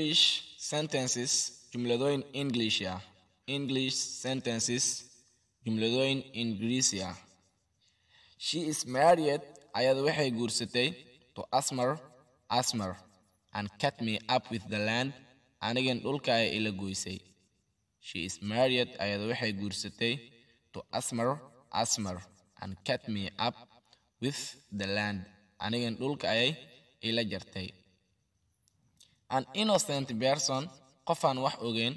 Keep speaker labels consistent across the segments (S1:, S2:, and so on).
S1: English sentences jumladoyin English ya. English sentences jumladoyin ingiriis ya. She is married ayadu waxay guursatay to Asmar and cut me up with the land anigan dhulka ay ila goysay. She is married ayadu waxay guursatay to Asmar and cut me up with the land anigan dhulka ay ila jartay. An innocent person qofan wax ogeyn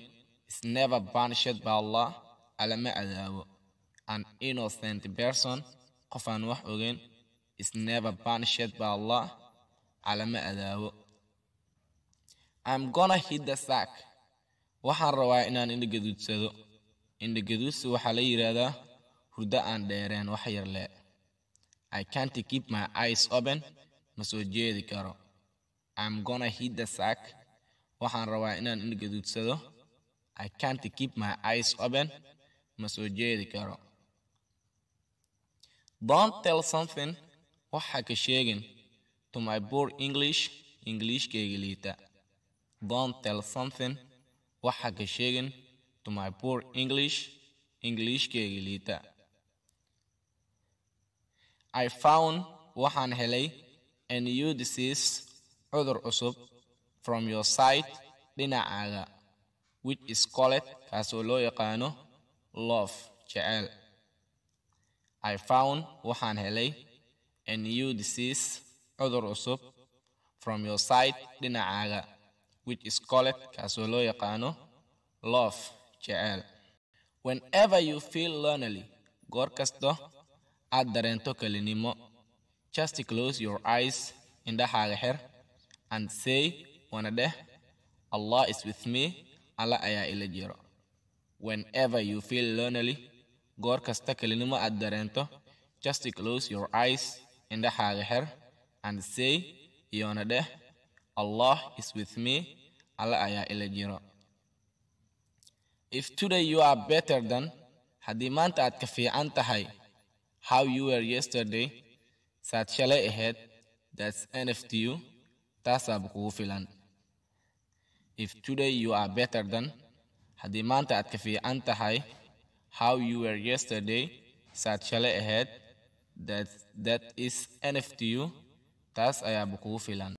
S1: is never punished by Allah alama adaabo. An innocent person qofan wax ogeyn is never punished by Allah alama adaabo. I'm gonna hit the sack. Waxaan rabaa inaan indhageeduudsado. Indhageeduudsi waxaa la yiraahdaa hurdo aan dheereen wax yar le. I can't keep my eyes open. Ma soo jeedi karo. I'm gonna hit the sack. Waxaan rabaa inaan indhageeduudsado. I can't keep my eyes open. Ma soo jeedi karo. Don't tell something waxa ka sheegin to my poor English-kayga liita. Don't tell something waxa ka sheegin to my poor English-kayga liita. I found waxaan helay a new disease cudur cusub from your side dhinacaaga which is called kaasoo loo yaqaano love jecel. I found waxaan helay a new disease cudur cusub from your side dhinacaaga which is called kaasoo loo yaqaano love jecel. Whenever you feel lonely goor kasto aad dareento kalinimo just close your eyes indhahaaga xir and say wana dheh Allah is with me Allah ayaa ila jiro. Whenever you feel lonely goor kasta kalinimo aad dareento just close your eyes indhahaaga xir and say iyona dheh Allah is with me Allah ayaa ila jiro. If today you are better than haddii maanta aad ka fiican tahay how you were yesterday saad shalay ahayd that's enough to you taasaa kugu filan. If today you are better than haddii maanta aad ka fiican tahay how you were yesterday saad shalay ahayd that is enough to you taas ayaa kugu filan.